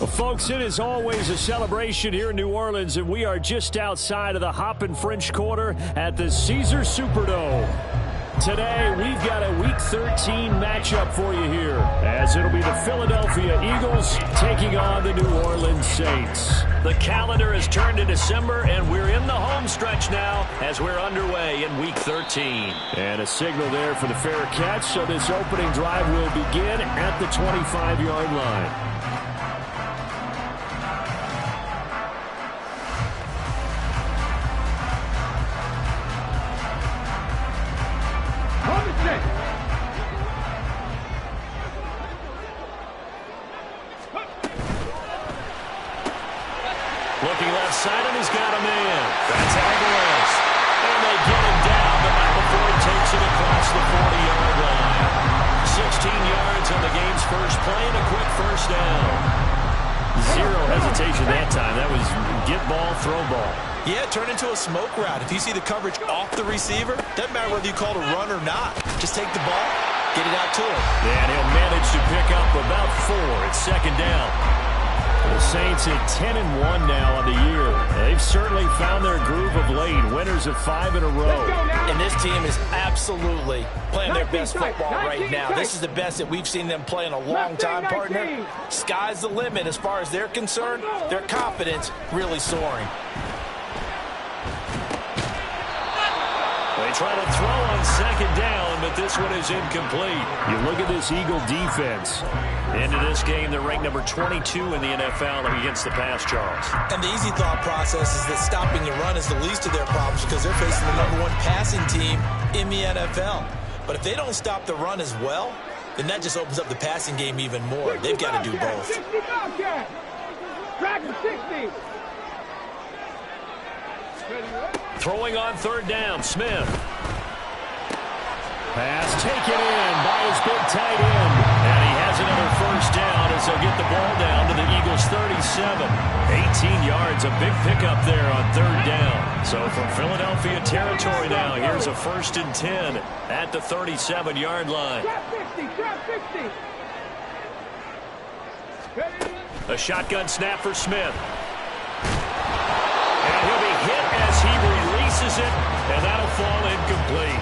Well, folks, it is always a celebration here in New Orleans, and we are just outside of the Hoppin' French Quarter at the Caesars Superdome. Today, we've got a Week 13 matchup for you here, as it'll be the Philadelphia Eagles taking on the New Orleans Saints. The calendar has turned to December, and we're in the home stretch now as we're underway in Week 13. And a signal there for the fair catch, so this opening drive will begin at the 25-yard line. Looking left side, and he's got a man. That's Aguilar. And they get him down, but not before he takes it across the 40-yard line. 16 yards on the game's first play and a quick first down. Zero hesitation that time. That was get ball, throw ball. Yeah, turn into a smoke route. If you see the coverage off the receiver, doesn't matter whether you call it a run or not. Just take the ball, get it out to him. Yeah, and he'll manage to pick up about 4. It's second down. The Saints at 10-1 now on the year. They've certainly found their groove of late. Winners of 5 in a row. And this team is absolutely playing their best football right now. This is the best that we've seen them play in a long time, partner. Sky's the limit as far as they're concerned. Their confidence really soaring. They try to throw on second down, but this one is incomplete. You look at this Eagle defense. Into this game, they're ranked number 22 in the NFL against the pass, Charles. And the easy thought process is that stopping the run is the least of their problems because they're facing the number 1 passing team in the NFL. But if they don't stop the run as well, then that just opens up the passing game even more. They've got to do both. Throwing on third down, Smith. Pass taken in by his big tight end. And he has another first down as they'll get the ball down to the Eagles' 37. 18 yards, a big pickup there on third down. So from Philadelphia territory now, here's a 1st and 10 at the 37-yard line. A shotgun snap for Smith. And he'll be hit as he releases it, and that'll fall incomplete.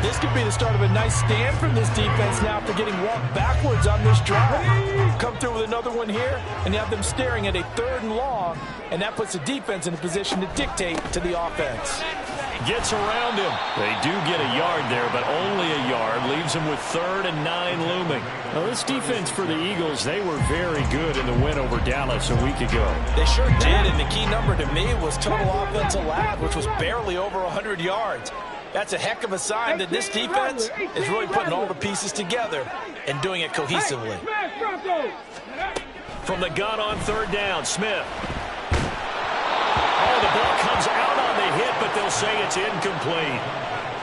This could be the start of a nice stand from this defense now after getting walked backwards on this drive. Come through with another one here, and you have them staring at a 3rd and long, and that puts the defense in a position to dictate to the offense. Gets around him. They do get a yard there, but only a yard. Leaves him with 3rd and 9 looming. Now, this defense for the Eagles, they were very good in the win over Dallas a week ago. They sure did, and the key number to me was total offensive allowed, which was barely over 100 yards. That's a heck of a sign that this defense is really putting all the pieces together and doing it cohesively. From the gun on third down, Smith. Oh, the ball comes out on the hit, but they'll say it's incomplete.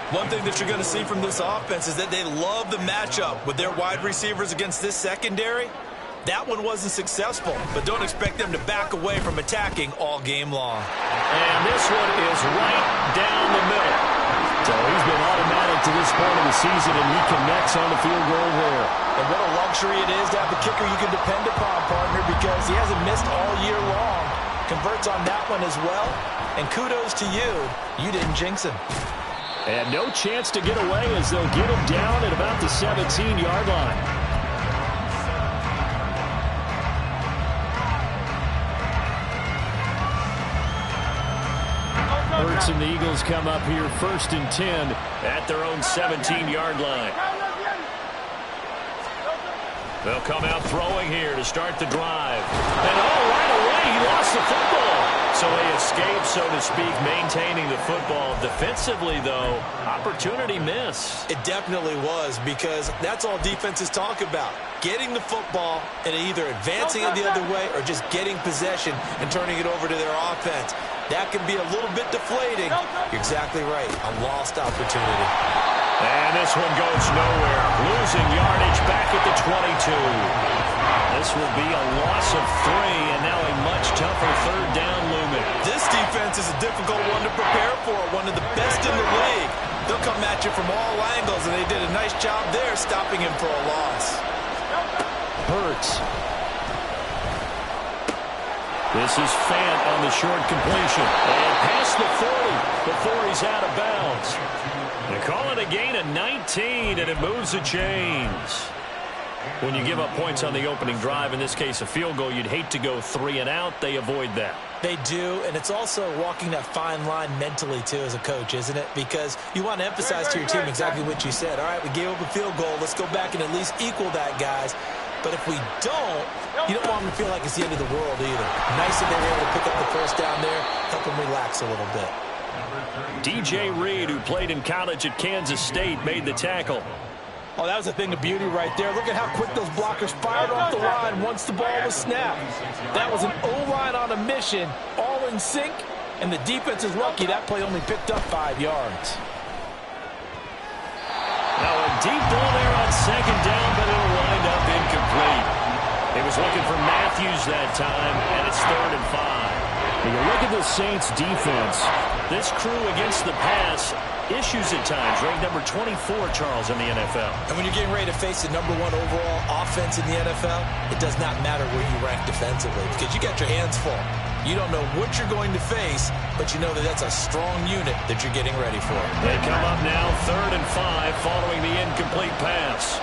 One thing that you're going to see from this offense is that they love the matchup with their wide receivers against this secondary. That one wasn't successful, but don't expect them to back away from attacking all game long. And this one is right down the middle. So he's been automatic to this point of the season, and he connects on the field goal there. And what a luxury it is to have a kicker you can depend upon, partner, because he hasn't missed all year long. Converts on that one as well. And kudos to you. You didn't jinx him. And no chance to get away as they'll get him down at about the 17-yard line. Hurts and the Eagles come up here 1st and 10 at their own 17-yard line. They'll come out throwing here to start the drive. And right away, he lost the football. So they escape, so to speak, maintaining the football. Defensively, though, opportunity miss. It definitely was, because that's all defenses talk about. Getting the football and either advancing it the other way or just getting possession and turning it over to their offense. That can be a little bit deflating. You're exactly right. A lost opportunity. And this one goes nowhere. Losing yardage back at the 22. This will be a loss of 3, and now a much tougher third down looming. This defense is a difficult one to prepare for, one of the best in the league. They'll come at you from all angles, and they did a nice job there stopping him for a loss. Hurts. This is Fant on the short completion. And past the 40 before he's out of bounds. They call it a gain of 19, and it moves the chains. When you give up points on the opening drive, in this case a field goal, you'd hate to go 3 and out. They avoid that. They do, and it's also walking that fine line mentally, too, as a coach, isn't it? Because you want to emphasize to your team exactly what you said. All right, we gave up a field goal. Let's go back and at least equal that, guys. But if we don't, you don't want them to feel like it's the end of the world either. Nice that they were able to pick up the first down there, help them relax a little bit. DJ Reed, who played in college at Kansas State, made the tackle. Oh, that was a thing of beauty right there. Look at how quick those blockers fired off the line once the ball was snapped. That was an O-line on a mission, all in sync, and the defense is lucky that play only picked up 5 yards. Now a deep ball there on second down, but it'll wind up incomplete. He was looking for Matthews that time, and it's 3rd and 5. When you look at the Saints defense, this crew against the pass, issues at times, ranked number 24, Charles, in the NFL. And when you're getting ready to face the #1 overall offense in the NFL, it does not matter where you rank defensively because you got your hands full. You don't know what you're going to face, but you know that that's a strong unit that you're getting ready for. They come up now 3rd and 5 following the incomplete pass.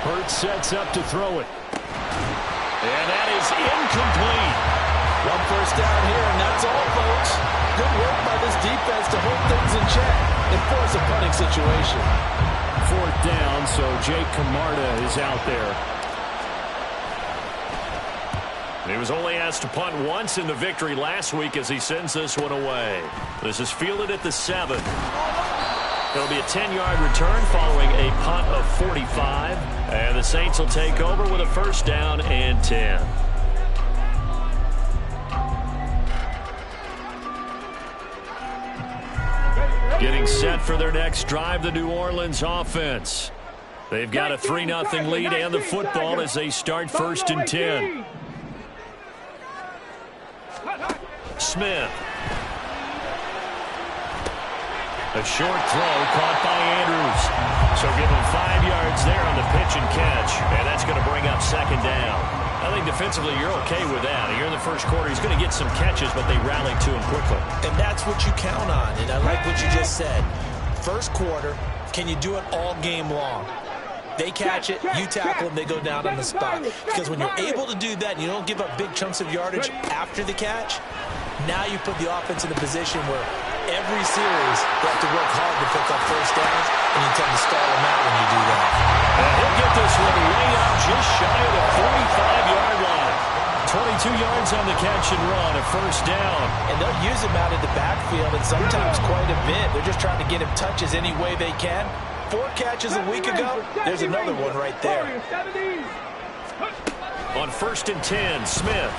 Hurts sets up to throw it. And that is incomplete. 1 first down here, and that's all, folks. Good work by this defense to hold things in check and force a punting situation. 4th down, so Jake Camarda is out there. He was only asked to punt once in the victory last week as he sends this one away. This is fielded at the 7. It'll be a 10-yard return following a punt of 45. And the Saints will take over with a 1st down and 10. Getting set for their next drive, the New Orleans offense. They've got a 3-0 lead and the football as they start 1st and 10. Smith. A short throw caught by Andrews. So give him 5 yards there on the pitch and catch. And that's going to bring up 2nd down. I think defensively you're okay with that. Here in the first quarter, he's going to get some catches, but they rallied to him quickly. And that's what you count on. And I like what you just said. First quarter, can you do it all game long? They catch it, you tackle them, they go down on the spot. Because when you're able to do that and you don't give up big chunks of yardage after the catch, now you put the offense in a position where every series they have to work hard to pick up first downs, and you tend to stall them out when you do that. He'll get this one way up just shy of the 45-yard line. 22 yards on the catch and run, a 1st down. And they'll use him out of the backfield, and sometimes quite a bit. They're just trying to get him touches any way they can. 4 catches a week ago, there's another one right there. On 1st and 10, Smith.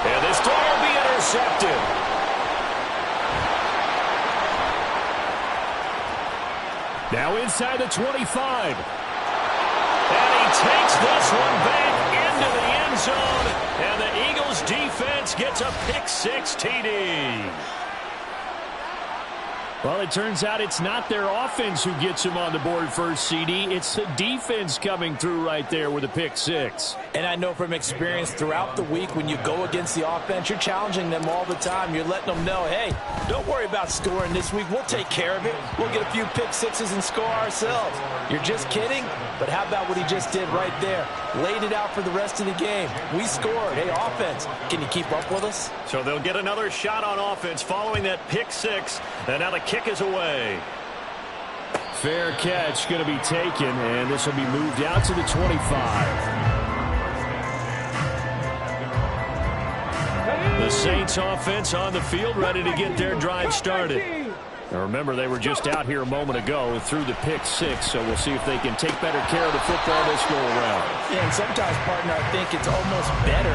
And this ball will be intercepted. Now inside the 25. And he takes this one back into the end zone. And the Eagles defense gets a pick-6 TD. Well, it turns out it's not their offense who gets him on the board first, CD. It's the defense coming through right there with a pick-6. And I know from experience throughout the week when you go against the offense, you're challenging them all the time. You're letting them know, hey, don't worry about scoring this week. We'll take care of it. We'll get a few pick-6s and score ourselves. You're just kidding? But how about what he just did right there? Laid it out for the rest of the game. We scored. Hey, offense, can you keep up with us? So they'll get another shot on offense following that pick-6. And now the kick is away. Fair catch going to be taken, and this will be moved out to the 25. The Saints offense on the field, ready to get their drive started. Now remember, they were just out here a moment ago through the pick-6, so we'll see if they can take better care of the football this go around. Yeah, and sometimes, partner, I think it's almost better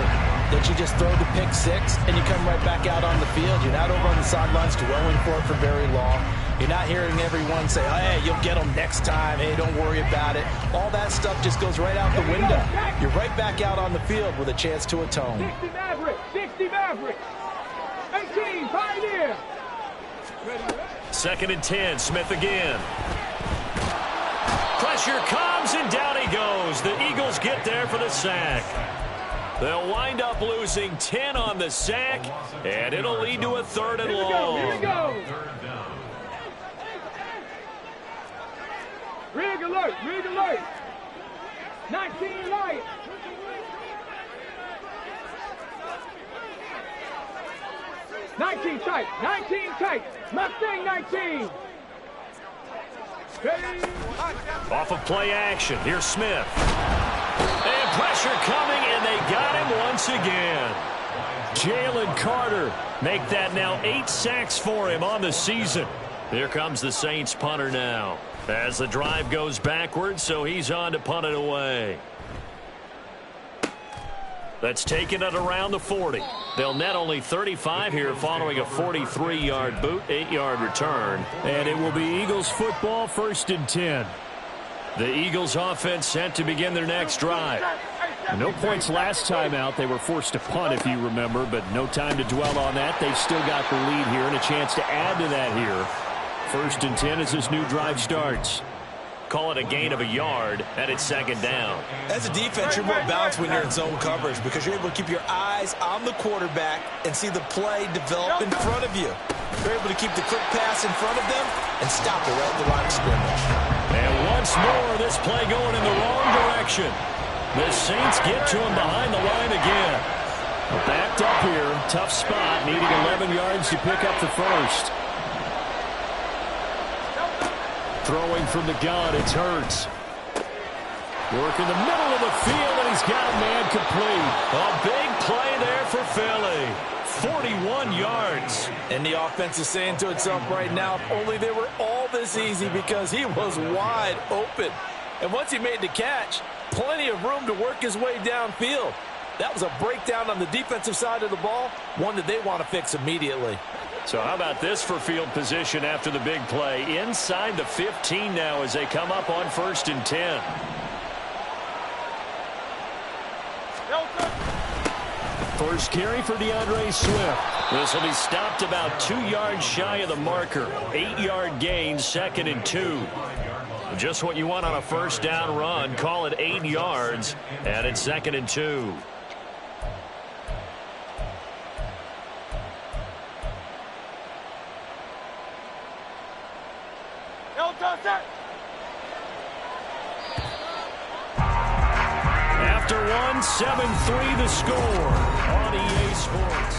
that you just throw the pick-6 and you come right back out on the field. You're not over on the sidelines dwelling for it for very long. You're not hearing everyone say, oh, hey, you'll get them next time. Hey, don't worry about it. All that stuff just goes right out the window. You're right back out on the field with a chance to atone. 60 Maverick, 60 Maverick, 18 Pioneer. 2nd and 10, Smith again. pressure comes, and down he goes. The Eagles get there for the sack. They'll wind up losing 10 on the sack, and it'll lead to a 3rd and long. Here we go. Rig alert, rig alert. 19 Lions. Tight, 19 tight. Mustang 19. Ready. Off of play action, here's Smith. And pressure coming, and they got him once again. Jalen Carter make that now 8 sacks for him on the season. Here comes the Saints punter now. As the drive goes backwards, so he's on to punt it away. That's taken it around the 40. They'll net only 35 here following a 43-yard boot, 8-yard return. And it will be Eagles football, 1st and 10. The Eagles offense set to begin their next drive. No points last time out. They were forced to punt, if you remember, but no time to dwell on that. They've still got the lead here and a chance to add to that here. 1st and 10 as this new drive starts. Call it a gain of a yard, and it's 2nd down. As a defense, you're more balanced when you're in zone coverage because you're able to keep your eyes on the quarterback and see the play develop in front of you. You're able to keep the quick pass in front of them and stop it right at the line of scrimmage. And once more, this play going in the wrong direction. The Saints get to him behind the line again. Backed up here, tough spot, needing 11 yards to pick up the 1st. Throwing from the gun, it's Hurts. Work in the middle of the field, and he's got a man complete. A big play there for Philly. 41 yards. And the offense is saying to itself right now, if only they were all this easy because he was wide open. And once he made the catch, plenty of room to work his way downfield. That was a breakdown on the defensive side of the ball, one that they want to fix immediately. So how about this for field position after the big play? Inside the 15 now as they come up on 1st and 10. First carry for DeAndre Swift. This will be stopped about 2 yards shy of the marker. 8-yard gain, 2nd and 2. Just what you want on a 1st down run. Call it 8 yards, and it's 2nd and 2. After one, 7-3 the score on EA Sports.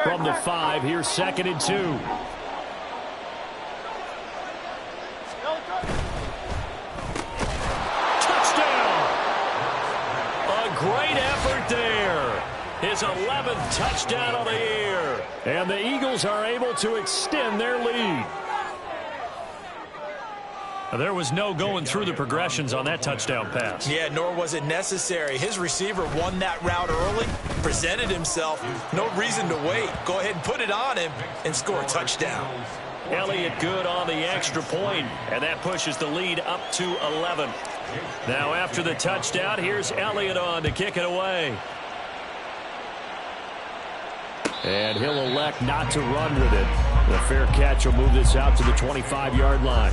From the 5, here's 2nd and 2. Touchdown! A great effort there. His 11th touchdown of the year. And the Eagles are able to extend their lead. There was no going through the progressions on that touchdown pass. Yeah, nor was it necessary. His receiver won that route early, presented himself. No reason to wait. Go ahead and put it on him and score a touchdown. Elliott good on the extra point, and that pushes the lead up to 11. Now after the touchdown, here's Elliott on to kick it away. And he'll elect not to run with it. The fair catch will move this out to the 25-yard line.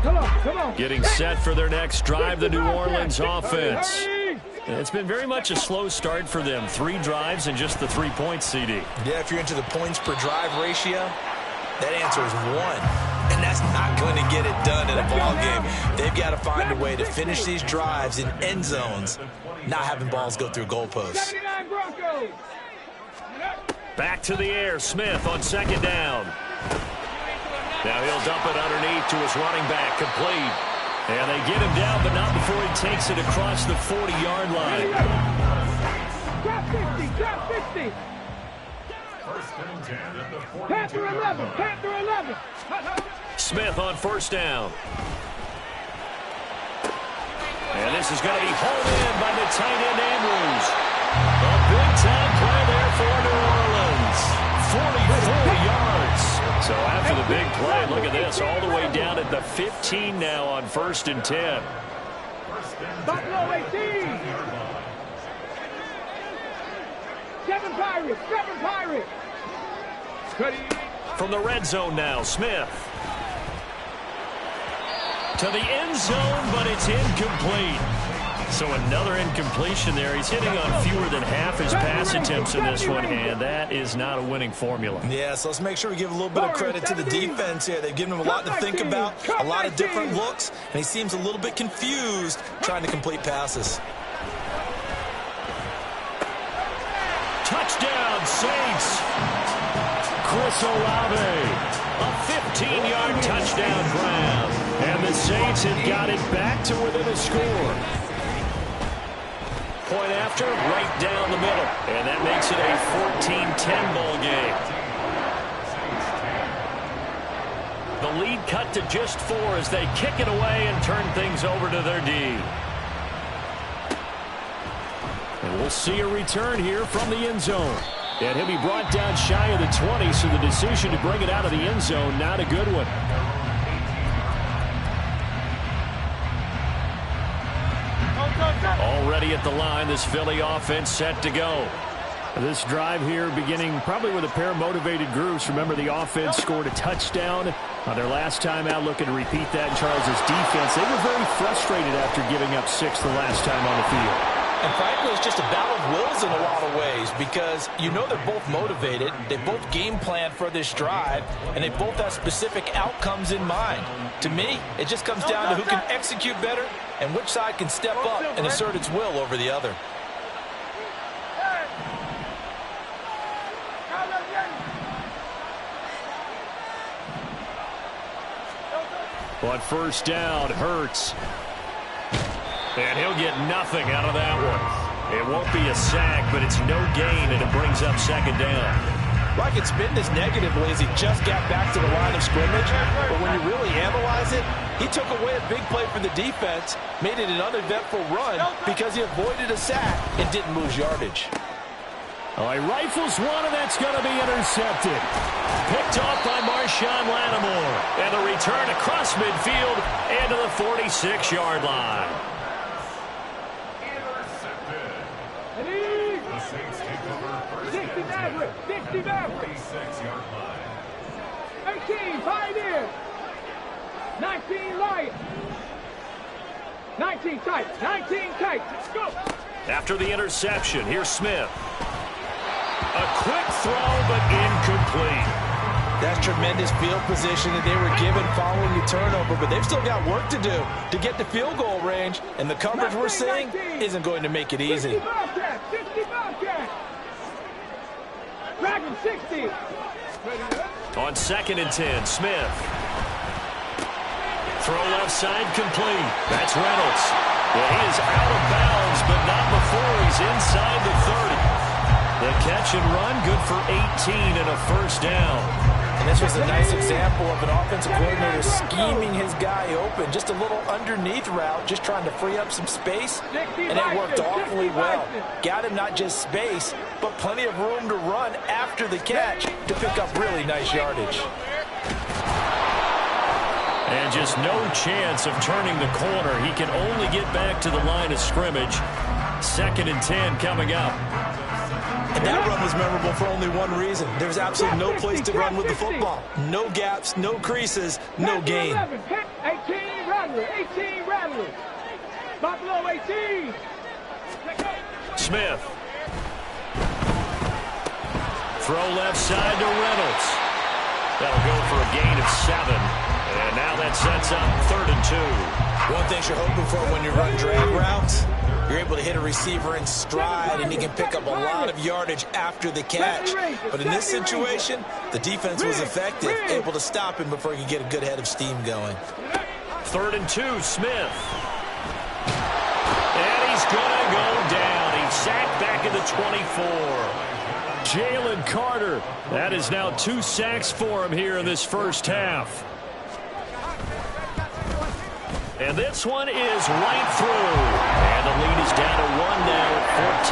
Come on. Getting set for their next drive, the New Orleans offense. It's been very much a slow start for them. 3 drives and just the 3 points, CD. Yeah, if you're into the points per drive ratio, that answer is 1. And that's not going to get it done in a ball game. They've got to find a way to finish these drives in end zones, not having balls go through goalposts. 79 Broncos. Back to the air, Smith on 2nd down. Now he'll dump it underneath to his running back, complete. And they get him down, but not before he takes it across the 40-yard line. Drop 50. Panther 11. Smith on 1st down. And this is going to be hauled in by the tight end Andrews. A big-time play there for New Orleans. 44 yards. So after the big play, look at this, all the way down at the 15 now on 1st and 10. Buffalo 18. Seven Pirates. Seven Pirates. From the red zone now, Smith. To the end zone, but it's incomplete. So another incompletion there. He's hitting on fewer than half his pass attempts in this one, and that is not a winning formula. Yeah, so let's make sure we give a little bit of credit to the defense here. They've given him a lot to think about, a lot of different looks, and he seems a little bit confused trying to complete passes. Touchdown, Saints. Chris Olave, a 15-yard touchdown grab. And the Saints have got it back to within a score. Point after, right down the middle. And that makes it a 14-10 ball game. The lead cut to just 4 as they kick it away and turn things over to their D. And we'll see a return here from the end zone. And he'll be brought down shy of the 20, so the decision to bring it out of the end zone, not a good one. Already at the line, this Philly offense set to go. This drive here beginning probably with a pair of motivated groups. Remember, the offense scored a touchdown on their last time out, looking to repeat that in Charles' defense. They were very frustrated after giving up 6 the last time on the field. And frankly, it's just a battle of wills in a lot of ways because you know they're both motivated, they both game plan for this drive, and they both have specific outcomes in mind. To me, it just comes down to who can execute better and which side can step up and assert its will over the other. On first down, Hurts. And he'll get nothing out of that one. It won't be a sack, but it's no gain, and it brings up second down. Well, I could spin this negatively as he just got back to the line of scrimmage, but when you really analyze it, he took away a big play for the defense, made it an uneventful run because he avoided a sack and didn't lose yardage. All right, rifles one, and that's going to be intercepted. Picked off by Marshawn Lattimore. And the return across midfield and to the 46-yard line. 60 Mavericks. 18 Pioneers. 19 Lions. 19 Titans. 19 Titans. Let's go. After the interception, here's Smith. A quick throw, but incomplete. That's tremendous field position that they were given following the turnover, but they've still got work to do to get to field goal range, and the coverage we're seeing isn't going to make it easy. 60 Bobcats. Dragon 60. On 2nd and 10, Smith. Throw left side complete. That's Reynolds. Well, he is out of bounds, but not before he's inside the 30. The catch and run, good for 18 and a first down. And this was a nice example of an offensive coordinator scheming his guy open. Just a little underneath route, just trying to free up some space, and it worked awfully well. Got him not just space, but plenty of room to run after the catch to pick up really nice yardage. And just no chance of turning the corner. He can only get back to the line of scrimmage. 2nd and 10 coming up. And that run was memorable for only one reason. There's absolutely no place to run with the football. No gaps, no creases, no gain. 18 Rattler. 18 Rattler. Buffalo 18. Smith. Throw left side to Reynolds. That'll go for a gain of 7. And now that sets up 3rd and 2. One thing you're hoping for when you run drag routes, you're able to hit a receiver in stride, and he can pick up a lot of yardage after the catch. But in this situation, the defense was effective, able to stop him before he could get a good head of steam going. 3rd and 2, Smith. And he's going to go down. He's sacked back at the 24. Jalen Carter. That is now 2 sacks for him here in this first half. And this one is right through. And the lead is down to 1 now at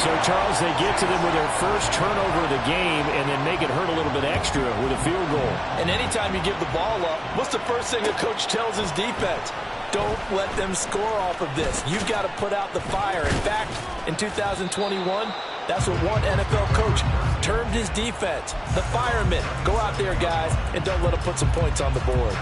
So, Charles, they get to them with their first turnover of the game and then make it hurt a little bit extra with a field goal. And anytime you give the ball up, what's the first thing a coach tells his defense? Don't let them score off of this. You've got to put out the fire. In fact, in 2021, that's what one NFL coach termed his defense. The firemen. Go out there, guys, and don't let them put some points on the board.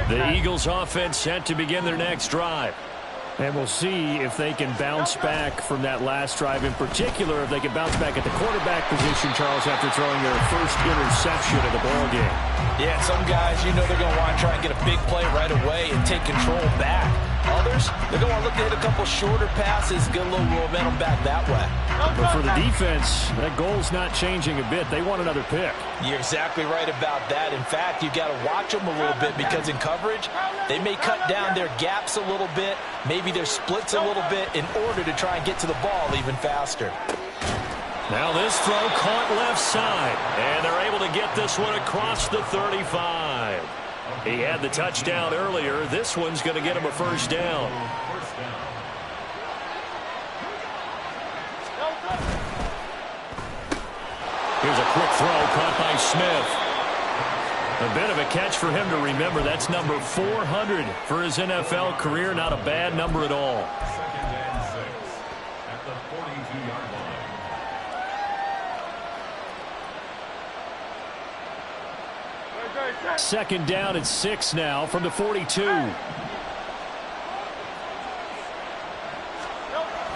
The Eagles offense set to begin their next drive. And we'll see if they can bounce back from that last drive. In particular, if they can bounce back at the quarterback position, Charles, after throwing their first interception of the ball game. Yeah, some guys, you know they're going to want to try and get a big play right away and take control back. Others, they're going to look to hit a couple shorter passes, get a little momentum back that way. But for the defense, that goal's not changing a bit. They want another pick. You're exactly right about that. In fact, you've got to watch them a little bit because in coverage, they may cut down their gaps a little bit, maybe their splits a little bit in order to try and get to the ball even faster. Now this throw caught left side, and they're able to get this one across the 35. He had the touchdown earlier. This one's going to get him a first down. Here's a quick throw caught by Smith. A bit of a catch for him to remember. That's number 400 for his NFL career. Not a bad number at all. Second down at 6 now from the 42.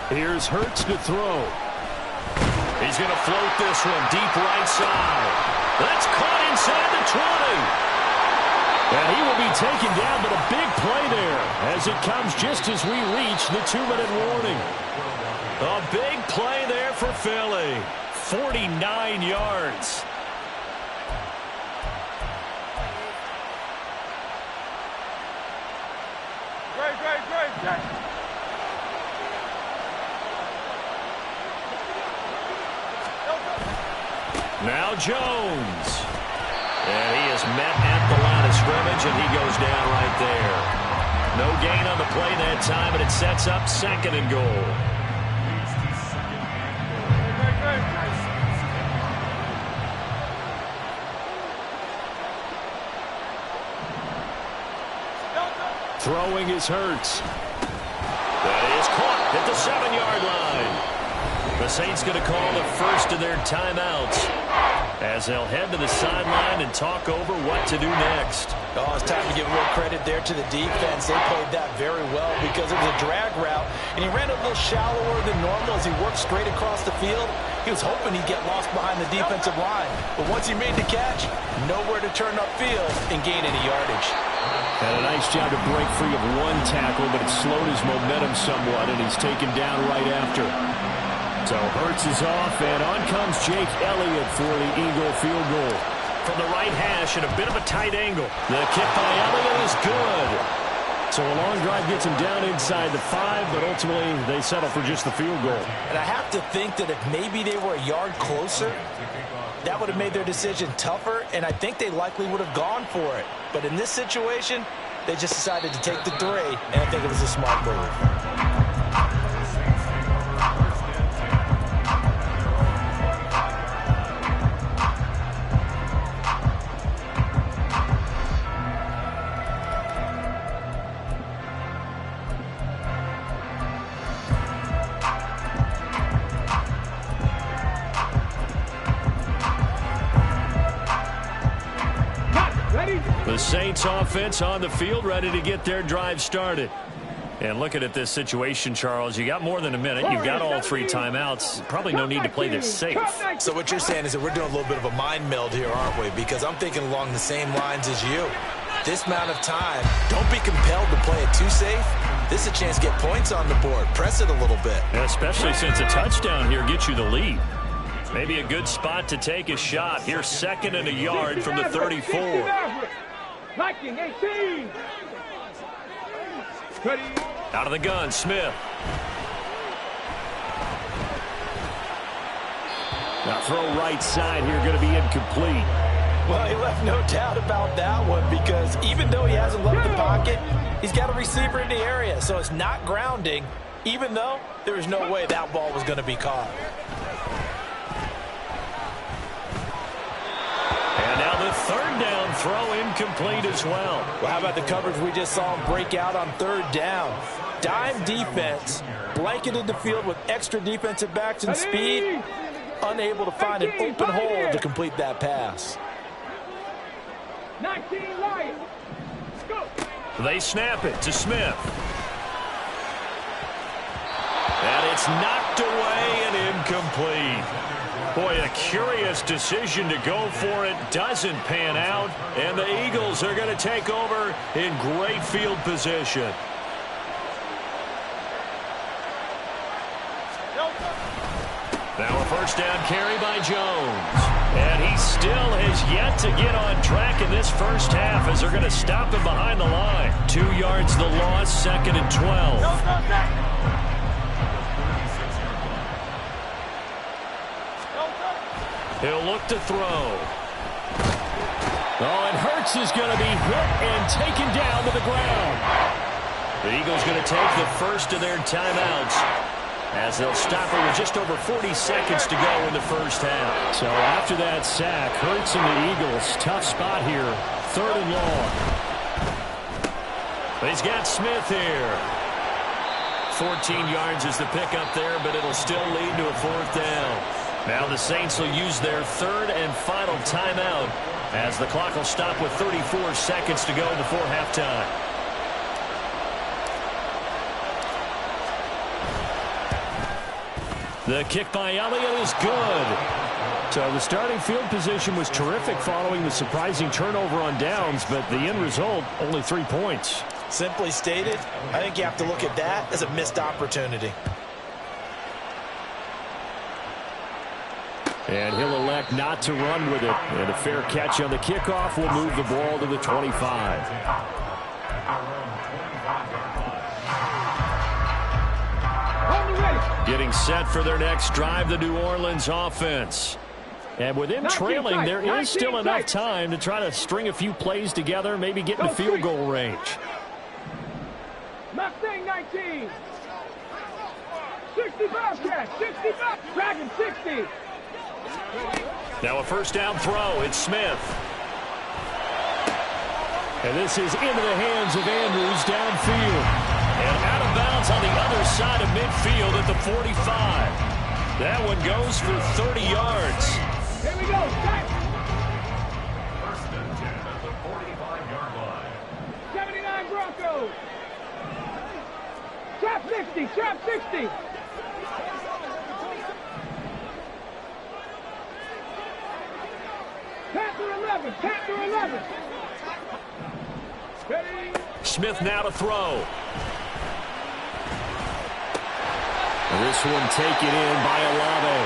Here's Hurts to throw. He's going to float this one deep right side. That's caught inside the 20. And he will be taken down, but a big play there as it comes just as we reach the 2-minute warning. A big play there for Philly. 49 yards. Now Jones. And he is met at the line of scrimmage, and he goes down right there. No gain on the play that time, and it sets up 2nd and goal. Throwing is Hurts. That is caught at the 7-yard line. The Saints going to call the first of their timeouts as they'll head to the sideline and talk over what to do next. Oh, it's time to give real credit there to the defense. They played that very well because it was a drag route, and he ran a little shallower than normal as he worked straight across the field. He was hoping he'd get lost behind the defensive line, but once he made the catch, nowhere to turn upfield and gain any yardage. Had a nice job to break free of one tackle, but it slowed his momentum somewhat, and he's taken down right after. So Hurts is off, and on comes Jake Elliott for the Eagle field goal. From the right hash at a bit of a tight angle. The kick by Elliott is good. So a long drive gets him down inside the 5, but ultimately they settle for just the field goal. And I have to think that if maybe they were a yard closer, that would have made their decision tougher, and I think they likely would have gone for it. But in this situation, they just decided to take the 3, and I think it was a smart move. The Saints offense on the field, ready to get their drive started. And looking at this situation, Charles, you got more than a minute. You've got all 3 timeouts. Probably no need to play this safe. So what you're saying is that we're doing a little bit of a mind meld here, aren't we? Because I'm thinking along the same lines as you. This amount of time, don't be compelled to play it too safe. This is a chance to get points on the board. Press it a little bit. Especially since a touchdown here gets you the lead. Maybe a good spot to take a shot. Here's 2nd and a yard from the 34. Viking 18. Ready. Out of the gun, Smith. Now throw right side here, going to be incomplete. Well, he left no doubt about that one because even though he hasn't left the pocket, he's got a receiver in the area, so it's not grounding, even though there was no way that ball was going to be caught. And now the third down throw incomplete as well. Well, how about the coverage we just saw him break out on third down? Dime defense, blanketed the field with extra defensive backs and speed, unable to find an open hole to complete that pass. 19 Lions. Go. They snap it to Smith. And it's knocked away and incomplete. Boy, a curious decision to go for it. Doesn't pan out. And the Eagles are going to take over in great field position. Now a first down carry by Jones. And he still has yet to get on track in this first half as they're going to stop him behind the line. 2 yards the loss, 2nd and 12. He'll look to throw. Oh, and Hurts is going to be hit and taken down to the ground. The Eagles going to take the first of their timeouts, as they'll stop it with just over 40 seconds to go in the first half. So after that sack, Hurts and the Eagles, tough spot here, 3rd and long. He's got Smith here. 14 yards is the pickup there, but it'll still lead to a 4th down. Now the Saints will use their 3rd and final timeout, as the clock will stop with 34 seconds to go before halftime. The kick by Elliott is good. So the starting field position was terrific following the surprising turnover on downs, but the end result, only 3 points. Simply stated, I think you have to look at that as a missed opportunity. And he'll elect not to run with it. And a fair catch on the kickoff will move the ball to the 25. Getting set for their next drive, the New Orleans offense. And with them trailing, there is still enough time to try to string a few plays together, maybe get into field goal range. Mustang 19. 65 catch. 65. Dragon 60. Now a first down throw. It's Smith. And this is into the hands of Andrews downfield. And out of bounds on the other side of midfield at the 45. That one goes for 30 yards. Here we go. First and 10 at the 45-yard line. 79 Broncos. Trap 60. Trap 60. Panther 11. Panther 11. Ready. Smith now to throw. And this one taken in by Olave.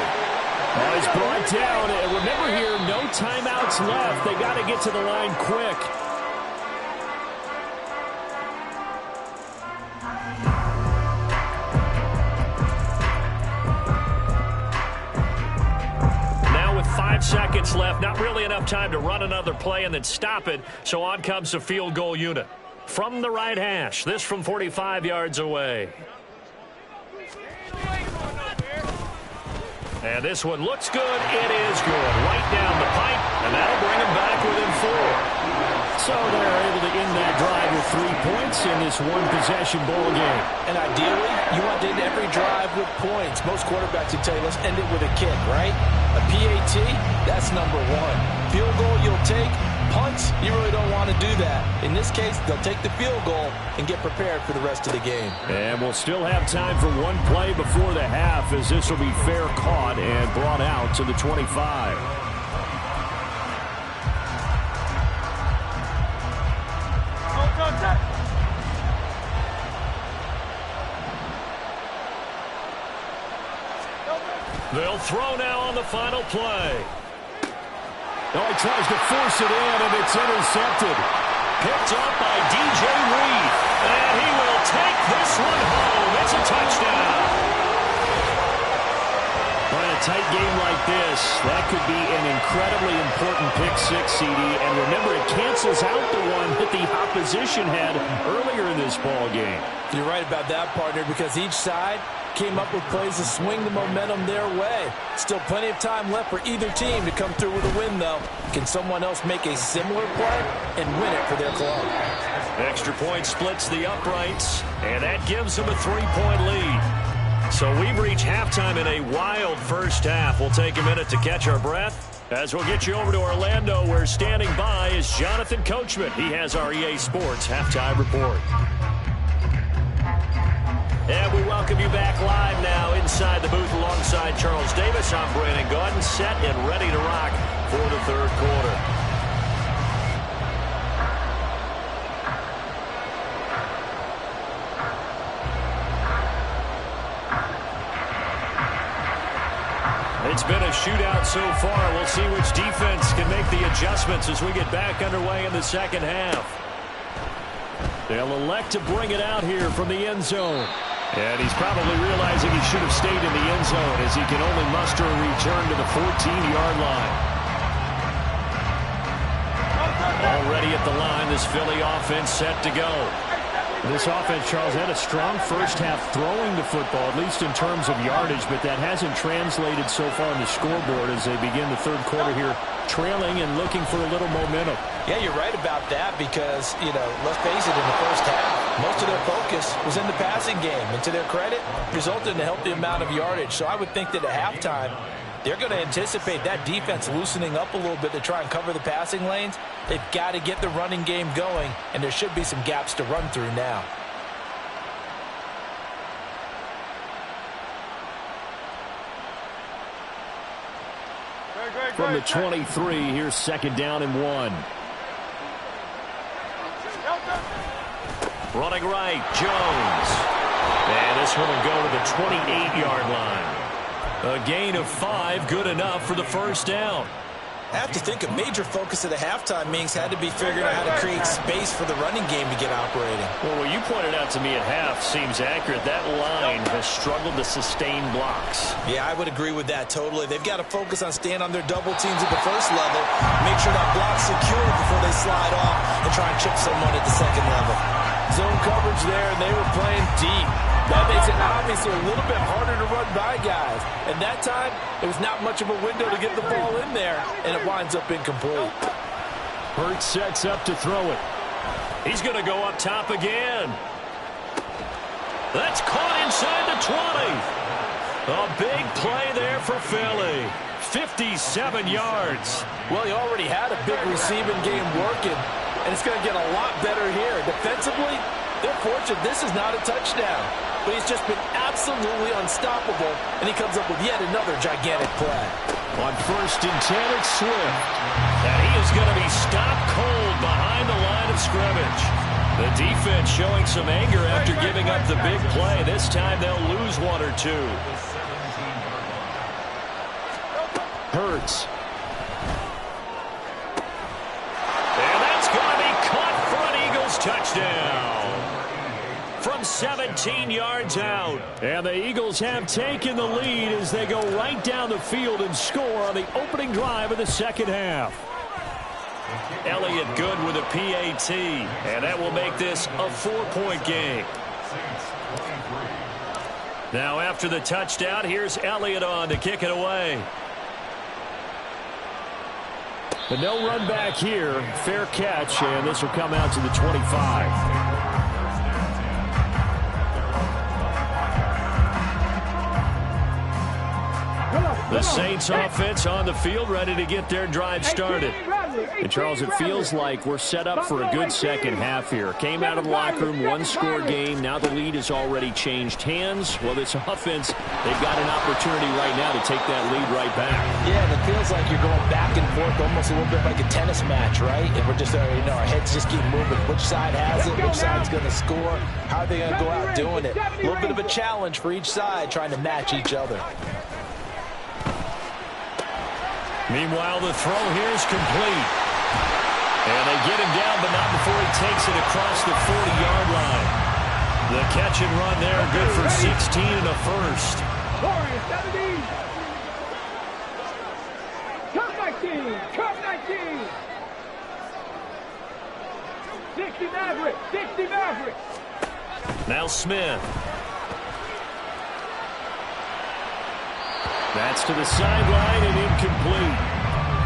Oh, he's brought down. And remember here, no timeouts left. They got to get to the line quick. Now with 5 seconds left, not really enough time to run another play and then stop it. So on comes the field goal unit. From the right hash, this from 45 yards away. And this one looks good. It is good. Right down the pipe, and that'll bring them back within 4. So they're able to end that drive with 3 points in this one-possession ball game. And ideally, you want to end every drive with points. Most quarterbacks would tell you, let's end it with a kick, right? A PAT, that's number 1. Field goal you'll take. Punts, you really don't want to do that. In this case, they'll take the field goal and get prepared for the rest of the game. And we'll still have time for one play before the half, as this will be fair caught and brought out to the 25. They'll throw now on the final play. Oh, he tries to force it in, and it's intercepted. Picked up by DJ Reed. And he will take this one tight game like this, that could be an incredibly important pick-6, CD. And remember, it cancels out the one that the opposition had earlier in this ball game. You're right about that, partner, because each side came up with plays to swing the momentum their way. Still plenty of time left for either team to come through with a win, though. Can someone else make a similar play and win it for their club? Extra point splits the uprights, and that gives them a 3-point lead. So we've reached halftime in a wild first half. We'll take a minute to catch our breath as we'll get you over to Orlando, where standing by is Jonathan Coachman. He has our EA Sports Halftime Report. And we welcome you back live now inside the booth alongside Charles Davis. I'm Brandon Gaudin, set and ready to rock for the third quarter. It's been a shootout so far. We'll see which defense can make the adjustments as we get back underway in the second half. They'll elect to bring it out here from the end zone. And he's probably realizing he should have stayed in the end zone as he can only muster a return to the 14-yard line. Already at the line, this Philly offense set to go. This offense, Charles, had a strong first half throwing the football, at least in terms of yardage, but that hasn't translated so far on the scoreboard as they begin the third quarter here, trailing and looking for a little momentum. Yeah, you're right about that because, let's face it, in the first half, most of their focus was in the passing game. And to their credit, resulted in a healthy amount of yardage. So I would think that at halftime, they're going to anticipate that defense loosening up a little bit to try and cover the passing lanes. They've got to get the running game going, and there should be some gaps to run through now. From the 23, here's second down and 1. Running right, Jones. And this one will go to the 28-yard line. A gain of 5, good enough for the first down. I have to think a major focus of the halftime meetings had to be figuring out how to create space for the running game to get operating. Well, what you pointed out to me at half seems accurate. That line has struggled to sustain blocks. Yeah, I would agree with that totally. They've got to focus on staying on their double teams at the first level, make sure that block's secure before they slide off and try and chip someone at the second level. Zone coverage there, and they were playing deep. That makes it obviously a little bit harder to run by guys. And that time, it was not much of a window to get the ball in there, and it winds up incomplete. Hurts sets up to throw it. He's going to go up top again. That's caught inside the 20. A big play there for Philly. 57 yards. Well, he already had a big receiving game working, and it's going to get a lot better here. Defensively, they're fortunate this is not a touchdown. But he's just been absolutely unstoppable, and he comes up with yet another gigantic play. On 1st and 10, it's Swift. And he is going to be stopped cold behind the line of scrimmage. The defense showing some anger after giving up the big play. This time they'll lose 1 or 2. Hurts. And that's going to be caught for an Eagles touchdown. From 17 yards out. And the Eagles have taken the lead as they go right down the field and score on the opening drive of the second half. Elliott good with a PAT. And that will make this a 4-point game. Now after the touchdown, here's Elliott on to kick it away. But no run back here. Fair catch, and this will come out to the 25. The Saints offense on the field, ready to get their drive started. And Charles, it feels like we're set up for a good second half here. Came out of the locker room, 1-score game. Now the lead has already changed hands. Well, this offense, they've got an opportunity right now to take that lead right back. Yeah, and it feels like you're going back and forth almost a little bit like a tennis match, right? And we're just, our heads just keep moving. Which side has it? Which side's going to score? How are they going to go out doing it? A little bit of a challenge for each side trying to match each other. Meanwhile, the throw here is complete. And they get him down, but not before he takes it across the 40-yard line. The catch and run there, good for 16 and a first. 19. Cut 19. 60 Maverick. 60 Maverick. Now Smith. That's to the sideline and incomplete.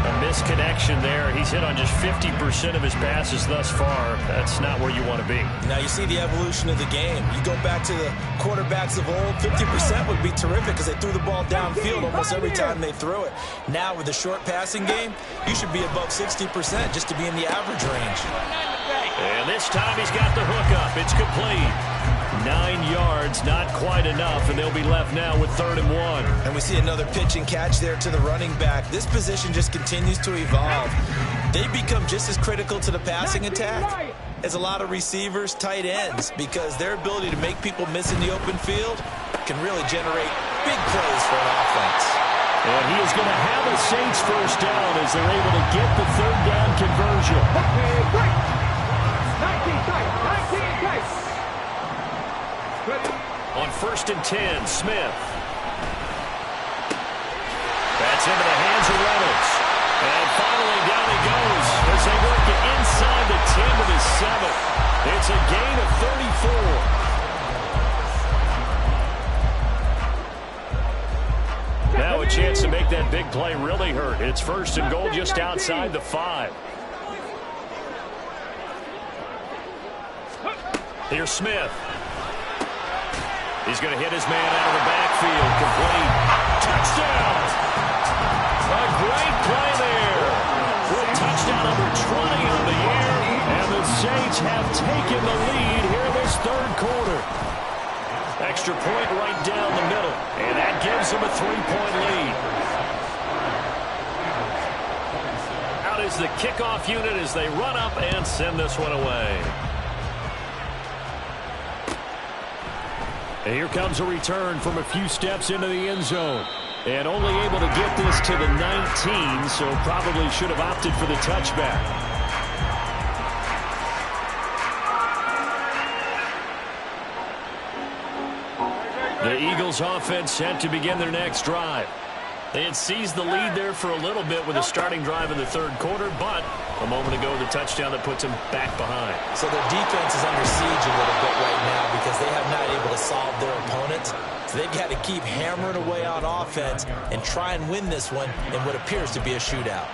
A misconnection there. He's hit on just 50% of his passes thus far. That's not where you want to be. Now you see the evolution of the game. You go back to the quarterbacks of old, 50% would be terrific because they threw the ball downfield almost every time they threw it. Now with the short passing game, you should be above 60% just to be in the average range. And this time he's got the hook up. It's complete. 9 yards, not quite enough, and they'll be left now with 3rd and 1. And we see another pitch and catch there to the running back. This position just continues to evolve. They become just as critical to the passing attack as a lot of receivers, tight ends, because their ability to make people miss in the open field can really generate big plays for an offense. And he is going to have a Saints first down as they're able to get the 3rd down conversion. 19 tight. 19 tight. On 1st and 10, Smith. That's into the hands of Reynolds. And finally down he goes as they work it inside the 10 to the 7. It's a gain of 34. Now a chance to make that big play really hurt. It's 1st and goal just outside the 5. Here's Smith. He's going to hit his man out of the backfield. Complete. Touchdown! A great play there. With touchdown number 20 on the year. And the Saints have taken the lead here in this 3rd quarter. Extra point right down the middle. And that gives them a 3-point lead. Out is the kickoff unit as they run up and send this one away. And here comes a return from a few steps into the end zone. And only able to get this to the 19, so probably should have opted for the touchback. The Eagles offense set to begin their next drive. They had seized the lead there for a little bit with a starting drive in the 3rd quarter, but a moment ago the touchdown that puts them back behind. So their defense is under siege a little bit right now because they have not able to solve their opponents. So they've got to keep hammering away on offense and try and win this one in what appears to be a shootout.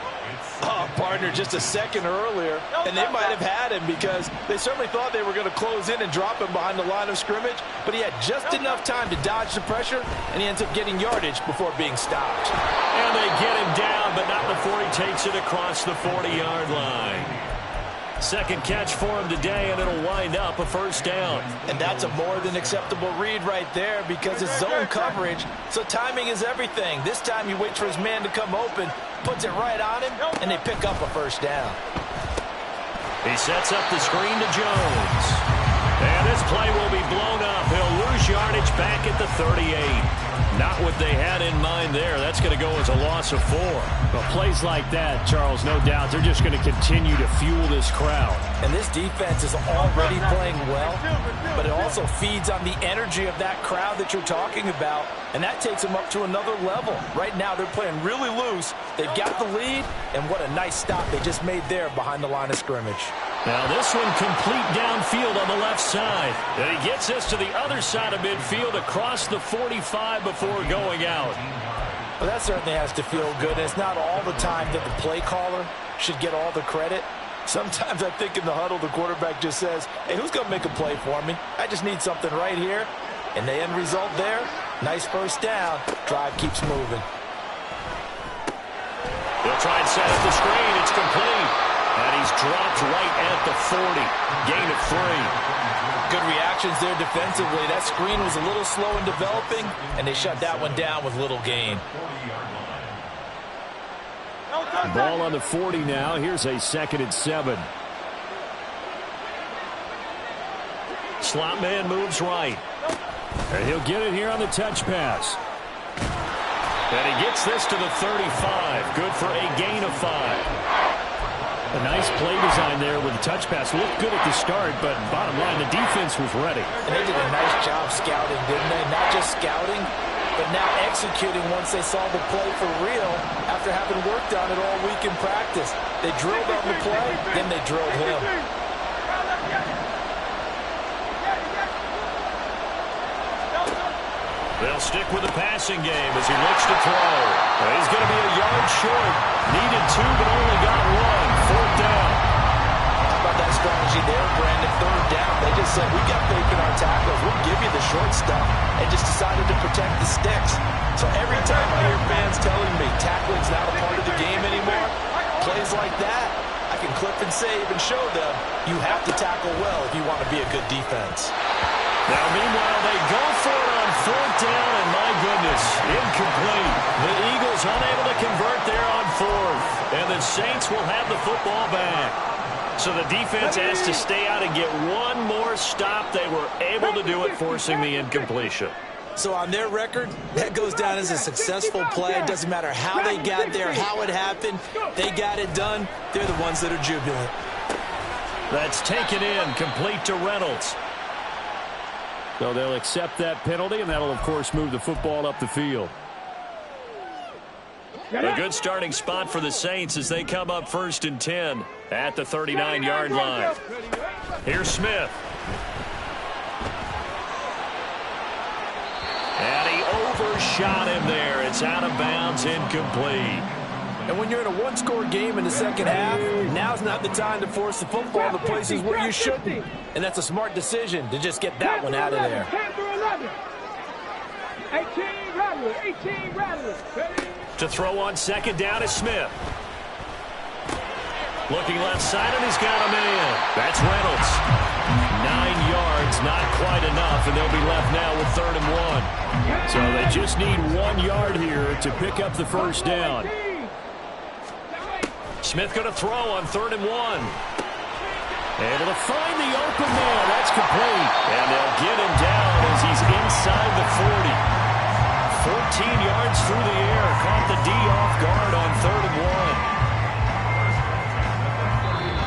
Oh, partner, just a second earlier, and they might have had him because they certainly thought they were going to close in and drop him behind the line of scrimmage, but he had just enough time to dodge the pressure, and he ends up getting yardage before being stopped. And they get him down, but not before he takes it across the 40-yard line. 2nd catch for him today, and it'll wind up a 1st down. And that's a more than acceptable read right there because it's zone coverage, so timing is everything. This time he waits for his man to come open, puts it right on him, and they pick up a 1st down. He sets up the screen to Jones. And this play will be blown up. He'll lose yardage back at the 38. Not what they had in mind there. That's going to go as a loss of 4. But plays like that, Charles, no doubt, they're just going to continue to fuel this crowd. And this defense is already playing well, but it also feeds on the energy of that crowd that you're talking about, and that takes them up to another level. Right now, they're playing really loose. They've got the lead, and what a nice stop they just made there behind the line of scrimmage. Now this one complete downfield on the left side. And he gets us to the other side of midfield across the 45 before going out. Well, that certainly has to feel good. And it's not all the time that the play caller should get all the credit. Sometimes I think in the huddle the quarterback just says, hey, who's going to make a play for me? I just need something right here. And the end result there, nice 1st down. Drive keeps moving. They'll try and set up the screen. It's complete. And he's dropped right at the 40. Gain of 3. Good reactions there defensively. That screen was a little slow in developing, and they shut that one down with little gain. Ball on the 40 now. Here's a 2nd and 7. Slot man moves right. And he'll get it here on the touch pass. And he gets this to the 35. Good for a gain of 5. A nice play design there with the touch pass. Looked good at the start, but bottom line, the defense was ready. And they did a nice job scouting, didn't they? Not just scouting, but now executing once they saw the play for real after having worked on it all week in practice. They drilled on the play, then they drilled him. They'll stick with the passing game as he looks to throw. He's going to be a yard short. Needed 2, but only got 1. 4th down. How about that strategy there, Brandon? 3rd down. They just said, we got faith in our tackles. We'll give you the short stuff, and just decided to protect the sticks. So every time I hear fans telling me tackling's not a part of the game anymore, plays like that, I can clip and save and show them you have to tackle well if you want to be a good defense. Now, meanwhile, they go for it on 4th down, and my goodness, incomplete. The Eagles unable to convert there on 4th, and the Saints will have the football back. So the defense has to stay out and get one more stop. They were able to do it, forcing the incompletion. So on their record, that goes down as a successful play. It doesn't matter how they got there, how it happened. They got it done. They're the ones that are jubilant. That's taken in, complete to Reynolds. So they'll accept that penalty, and that'll, of course, move the football up the field. A good starting spot for the Saints as they come up 1st and 10 at the 39-yard line. Here's Smith. And he overshot him there. It's out of bounds, incomplete. And when you're in a one-score game in the second half, now's not the time to force the football to places where you shouldn't. And that's a smart decision to just get that one out of there. 18 rattlers. To throw on 2nd down is Smith. Looking left side, and he's got a man. That's Reynolds. 9 yards, not quite enough, and they'll be left now with 3rd and 1. So they just need 1 yard here to pick up the 1st down. Smith going to throw on 3rd and 1. Able to find the open man. That's complete. And they'll get him down as he's inside the 40. 14 yards through the air. Caught the D off guard on 3rd and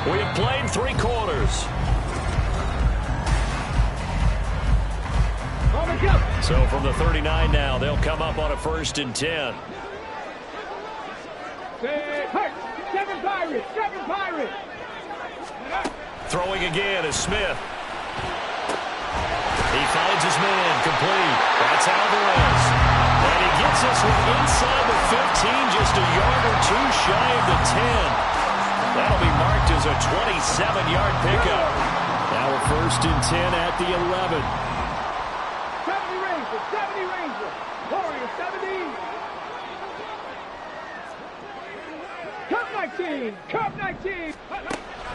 1. We have played 3 quarters. So from the 39 now, they'll come up on a 1st and 10. Seven Pirates. Throwing again is Smith. He finds his man, complete. That's Alvarez. And he gets us inside the 15, just a yard or 2 shy of the 10. That'll be marked as a 27-yard pickup. Now a 1st and 10 at the 11. 70 Rangers. Warriors 70. Cup 19.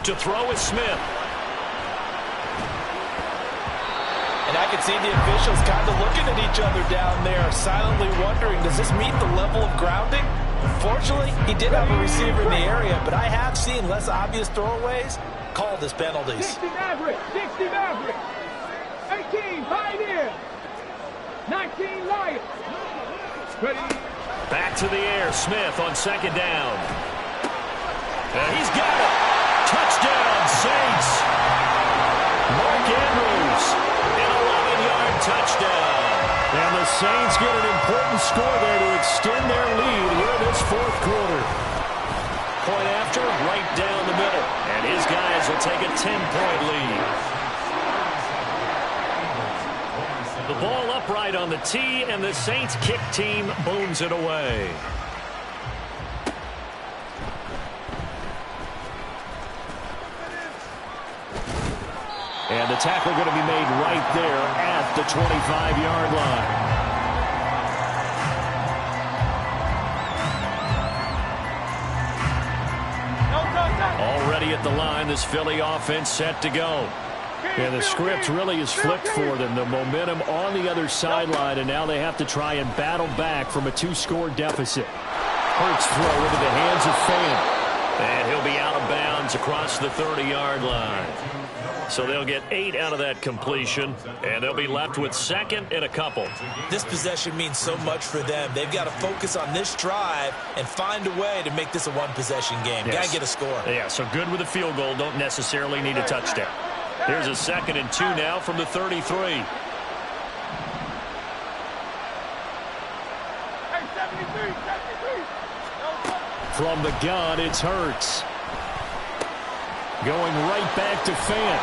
To throw is Smith. And I can see the officials kind of looking at each other down there, silently wondering, does this meet the level of grounding? Fortunately, he did have a receiver in the area, but I have seen less obvious throwaways called as penalties. 60 Maverick. 18 Pioneers. 19 Lions. Ready. Back to the air. Smith on 2nd down. And he's got it. Touchdown, Saints. Mark Andrews, an 11-yard touchdown. And the Saints get an important score there to extend their lead here in this 4th quarter. Point after, right down the middle. And his guys will take a 10-point lead. The ball upright on the tee, and the Saints kick team booms it away. And the tackle going to be made right there at the 25-yard line. Already at the line, this Philly offense set to go. And the script really is flipped for them. The momentum on the other sideline, and now they have to try and battle back from a 2-score deficit. Hurts throw into the hands of Fan. And he'll be out of bounds across the 30-yard line. So they'll get 8 out of that completion, and they'll be left with 2nd and a couple. This possession means so much for them. They've got to focus on this drive and find a way to make this a one-possession game. Yes. Got to get a score. Yeah, so good with a field goal. Don't necessarily need a touchdown. Here's a 2nd and 2 now from the 33. From the gun, it's Hurts. Going right back to Fant.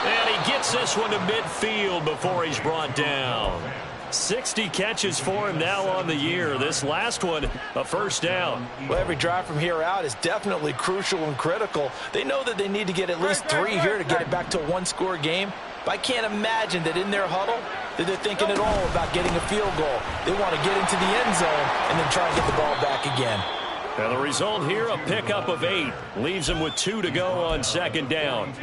And he gets this one to midfield before he's brought down. 60 catches for him now on the year. This last one, a first down. Well, every drive from here out is definitely crucial and critical. They know that they need to get at least 3 here to get it back to a one-score game. But I can't imagine that in their huddle that they're thinking at all about getting a field goal. They want to get into the end zone and then try and get the ball back again. And the result here, a pickup of 8. Leaves them with 2 to go on second down.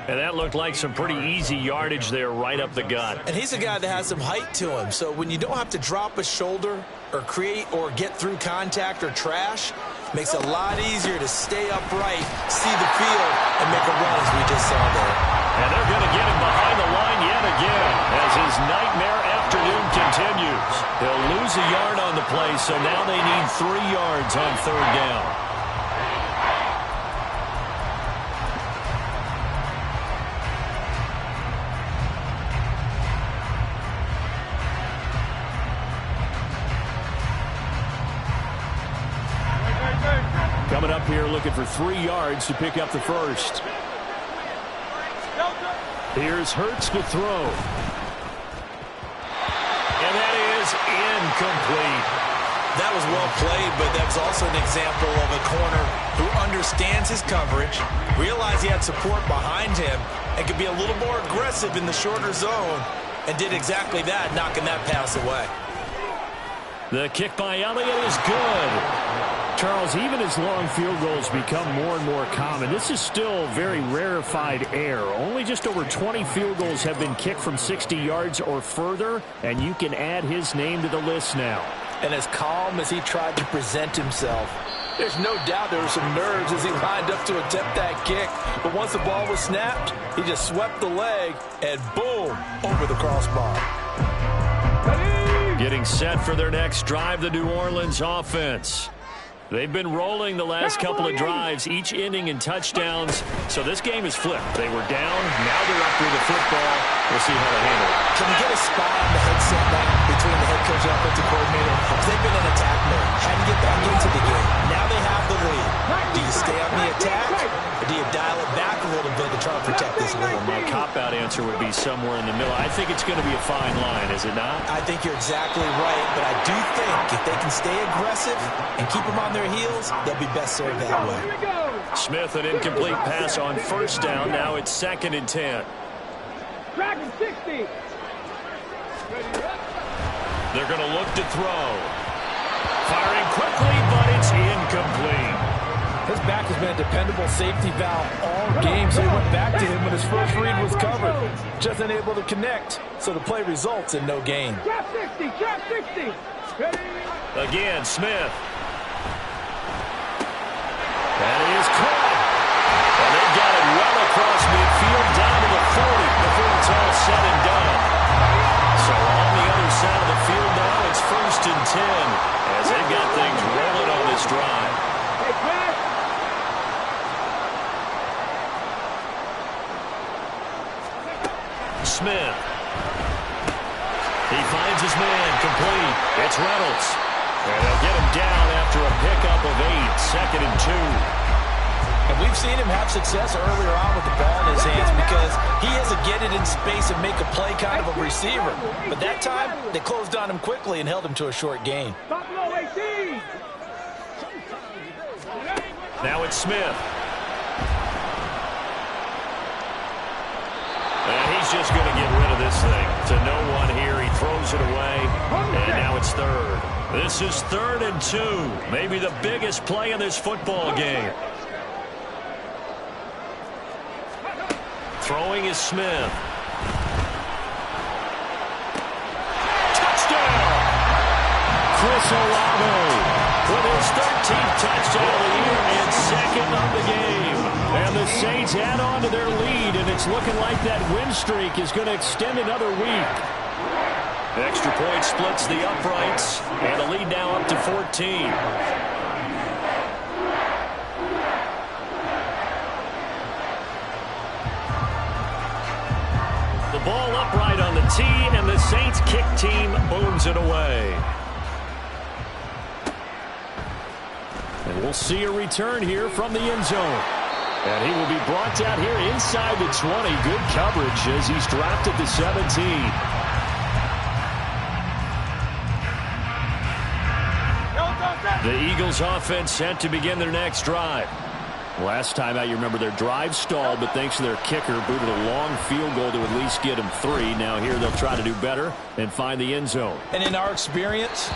And that looked like some pretty easy yardage there right up the gut. And he's a guy that has some height to him. So when you don't have to drop a shoulder or create or get through contact or trash, makes it a lot easier to stay upright, see the field, and make a run as we just saw there. And they're going to get him behind the line yet again as his nightmare afternoon continues. He'll lose a yard on the play, so now they need 3 yards on third down. Coming up here looking for 3 yards to pick up the first. Here's Hurts to throw. And that is incomplete. That was well played, but that's also an example of a corner who understands his coverage, realized he had support behind him, and could be a little more aggressive in the shorter zone, and did exactly that, knocking that pass away. The kick by Elliott is good. Charles, even as long field goals become more and more common, this is still very rarefied air. Only just over 20 field goals have been kicked from 60 yards or further, and you can add his name to the list now. And as calm as he tried to present himself, there's no doubt there were some nerves as he lined up to attempt that kick. But once the ball was snapped, he just swept the leg, and boom, over the crossbar. Getting set for their next drive, the New Orleans offense. They've been rolling the last couple of drives, each inning in touchdowns. So this game is flipped. They were down. Now they're up with the football. We'll see how they handle it. Can we get a spot on the headset now between the head coach and offensive coordinator? They've been in attack mode. Had to get back into the game. Now they have the lead. Do you stay on the attack, or do you dial it back a little bit to try to protect this lead? My cop-out answer would be somewhere in the middle. I think it's going to be a fine line, is it not? I think you're exactly right, but I do think if they can stay aggressive and keep them on their heels, they'll be best served that way. Smith, an incomplete pass on first down. Now it's 2nd and 10. Track 60. They're going to look to throw. Firing quickly, but it's incomplete. His back has been a dependable safety valve all game, so he went back to him when his first read was covered. Just unable to connect, so the play results in no gain. Trap 60. Trap 60. Ready? Again, Smith. That is caught. And they got it well across midfield down to the 40 before it's all said and done. So on the other side of the field now, it's 1st and 10 as they've got things rolling on this drive. Hey, pass. Smith. He finds his man complete. It's Reynolds. And they'll get him down after a pickup of 8, 2nd and 2. And we've seen him have success earlier on with the ball in his hands because he has a get it in space and make a play kind of a receiver. But that time, they closed on him quickly and held him to a short gain. Top low 18. Now it's Smith. And he's just going to get rid of this thing. To no one here. He throws it away. And now it's 3rd. This is 3rd and 2. Maybe the biggest play in this football game. Throwing is Smith. Touchdown! Chris Olave with his 13th touchdown of the year and 2nd of the game. And the Saints add on to their lead, and it's looking like that win streak is going to extend another week. The extra point splits the uprights, and the lead now up to 14. The ball upright on the tee, and the Saints kick team booms it away. We'll see a return here from the end zone. And he will be brought down here inside the 20. Good coverage as he's dropped at the 17. The Eagles offense set to begin their next drive. Last time out, you remember their drive stalled, but thanks to their kicker, booted a long field goal to at least get them 3. Now here they'll try to do better and find the end zone. And in our experience,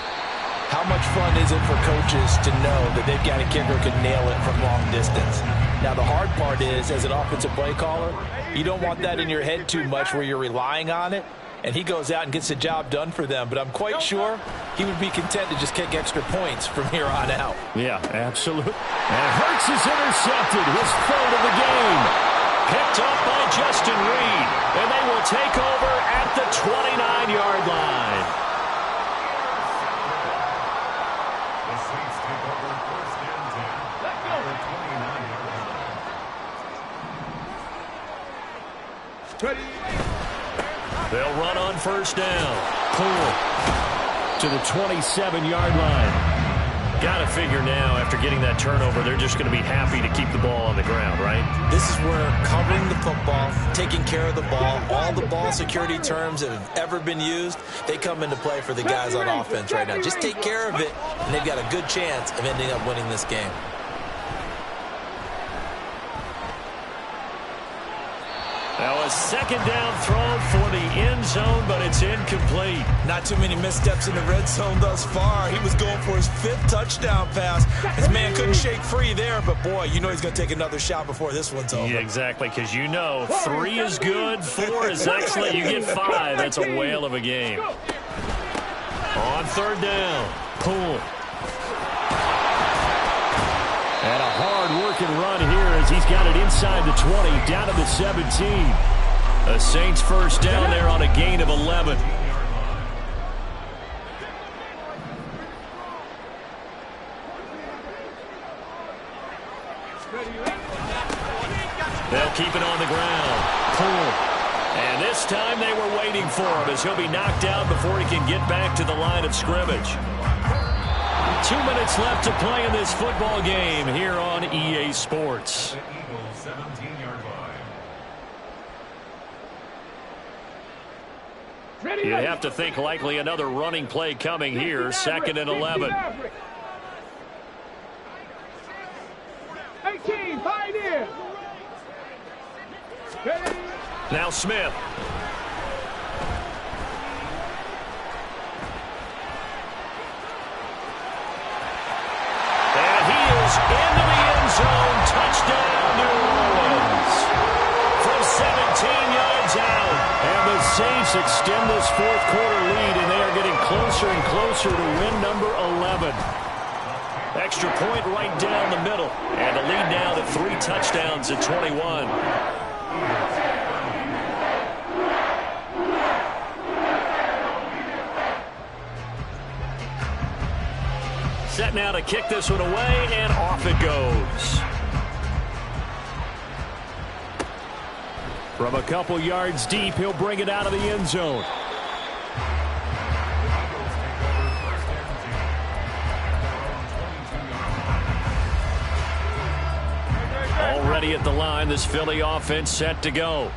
how much fun is it for coaches to know that they've got a kicker who can nail it from long distance? Now, the hard part is, as an offensive play caller, you don't want that in your head too much where you're relying on it, and he goes out and gets the job done for them. But I'm quite sure he would be content to just kick extra points from here on out. Yeah, absolutely. And Hurts is intercepted, his third of the game. Picked up by Justin Reed, and they will take over at the 29-yard line. The Saints take over first and 10. At the 29-yard line. They'll run on first down. Poole to the 27-yard line. Got to figure now, after getting that turnover, they're just going to be happy to keep the ball on the ground, right? This is where covering the football, taking care of the ball, all the ball security terms that have ever been used, they come into play for the guys on offense right now. Just take care of it, and they've got a good chance of ending up winning this game. Now a second down throw for the end zone, but it's incomplete. Not too many missteps in the red zone thus far. He was going for his 5th touchdown pass. His man couldn't shake free there, but boy, you know he's going to take another shot before this one's over. Yeah, exactly, because you know 3 is good, 4 is excellent. You get 5. That's a whale of a game. On third down, Poole. And a hard-working run here as he's got it inside the 20, down to the 17. The Saints first down there on a gain of 11. They'll keep it on the ground. Poole. And this time they were waiting for him as he'll be knocked out before he can get back to the line of scrimmage. 2 minutes left to play in this football game here on EA Sports. The Eagles 17-yard line. You have to think likely another running play coming here. 2nd and 11. 18, Pioneer. Now Smith. Into the end zone, touchdown New Orleans from 17 yards out. And the Saints extend this 4th quarter lead, and they are getting closer and closer to win number 11. Extra point right down the middle, and the lead now to 3 touchdowns at 21. Set now to kick this one away, and off it goes. From a couple yards deep, he'll bring it out of the end zone. Already at the line, this Philly offense set to go.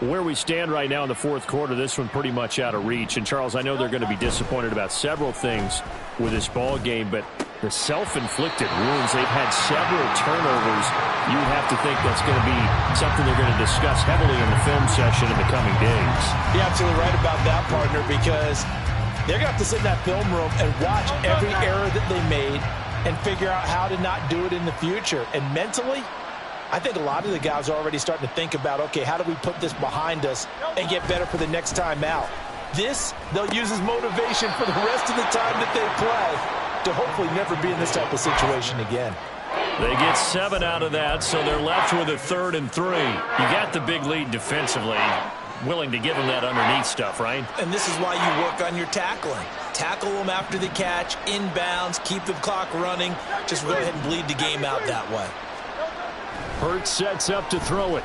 Where we stand right now in the 4th quarter, this one pretty much out of reach. And, Charles, I know they're going to be disappointed about several things with this ball game, but the self-inflicted wounds, they've had several turnovers. You would have to think that's going to be something they're going to discuss heavily in the film session in the coming days. You're absolutely right about that, partner, because they're going to have to sit in that film room and watch every error that they made and figure out how to not do it in the future. And mentally, I think a lot of the guys are already starting to think about, okay, how do we put this behind us and get better for the next time out? This, they'll use as motivation for the rest of the time that they play to hopefully never be in this type of situation again. They get 7 out of that, so they're left with a 3rd and 3. You got the big lead defensively, willing to give them that underneath stuff, right? And this is why you work on your tackling. Tackle them after the catch, inbounds, keep the clock running. Just go ahead and bleed the game out that way. Hurts sets up to throw it.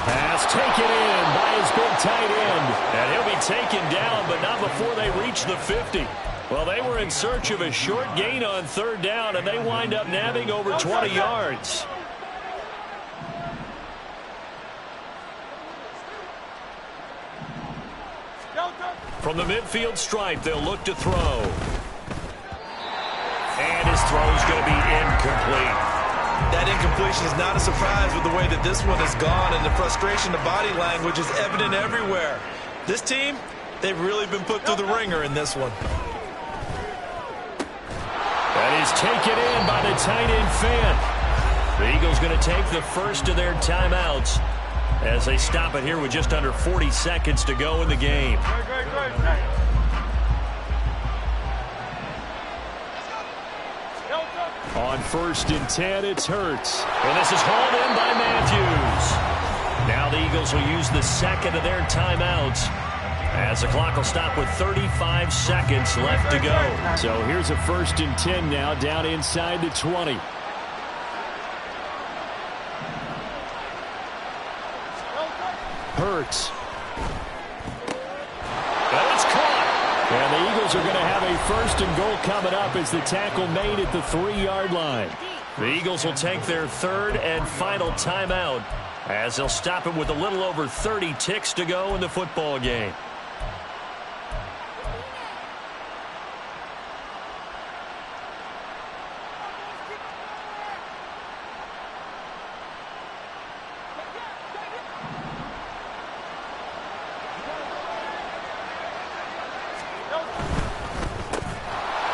Pass taken in by his big tight end. And he'll be taken down, but not before they reach the 50. Well, they were in search of a short gain on third down, and they wind up nabbing over 20 yards. From the midfield stripe, they'll look to throw. And his throw's going to be incomplete. That incompletion is not a surprise with the way that this one has gone, and the frustration, the body language is evident everywhere. This team, they've really been put through the ringer in this one. That is taken in by the tight end Fant. The Eagles going to take the first of their timeouts as they stop it here with just under 40 seconds to go in the game. On 1st and 10, it's Hurts. And this is hauled in by Matthews. Now the Eagles will use the second of their timeouts as the clock will stop with 35 seconds left to go. So here's a 1st and 10 now down inside the 20. Hurts. And it's caught. And the Eagles are going to have a 1st and goal coming up as the tackle made at the 3-yard line. The Eagles will take their third and final timeout as they'll stop it with a little over 30 ticks to go in the football game.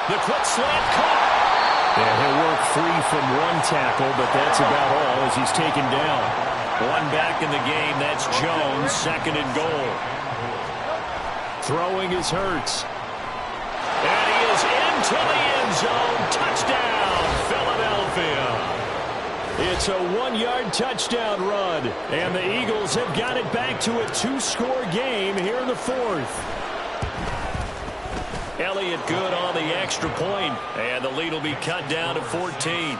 The quick slant caught. Yeah, he'll work free from one tackle, but that's about all as he's taken down. One back in the game. That's Jones, 2nd and goal. Throwing is Hurts. And he is into the end zone. Touchdown, Philadelphia. It's a 1-yard touchdown run. And the Eagles have got it back to a 2-score game here in the 4th. Elliott good on the extra point, and the lead will be cut down to 14.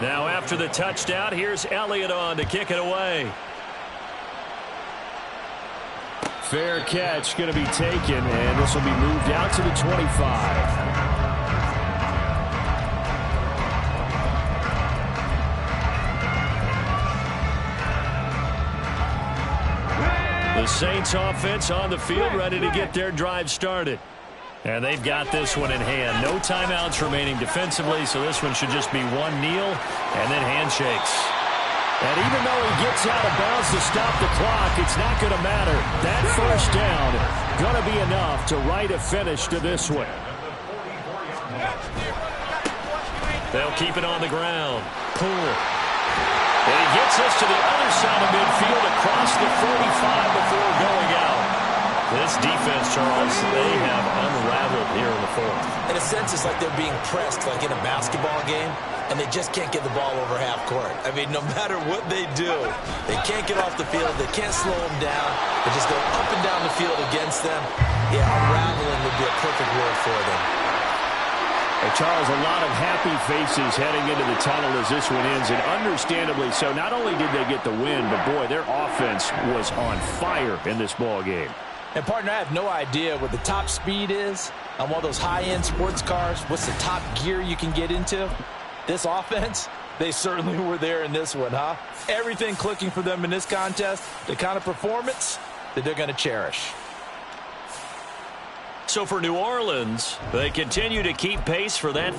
Now after the touchdown, here's Elliott on to kick it away. Fair catch going to be taken, and this will be moved out to the 25. The Saints offense on the field ready to get their drive started. And they've got this one in hand. No timeouts remaining defensively, so this one should just be one kneel and then handshakes. And even though he gets out of bounds to stop the clock, it's not going to matter. That 1st down going to be enough to write a finish to this one. They'll keep it on the ground. Poole. And he gets us to the other side of midfield across the 45 before going out. This defense, Charles, they have unraveled here in the 4th. In a sense, it's like they're being pressed like in a basketball game, and they just can't get the ball over half court. I mean, no matter what they do, they can't get off the field. They can't slow them down. They just go up and down the field against them. Yeah, unraveling would be a perfect word for them. Charles, a lot of happy faces heading into the tunnel as this one ends, and understandably so. Not only did they get the win, but, boy, their offense was on fire in this ball game. And, partner, I have no idea what the top speed is on one of those high-end sports cars. What's the top gear you can get into? This offense, they certainly were there in this one, huh? Everything clicking for them in this contest, the kind of performance that they're going to cherish. So for New Orleans, they continue to keep pace for that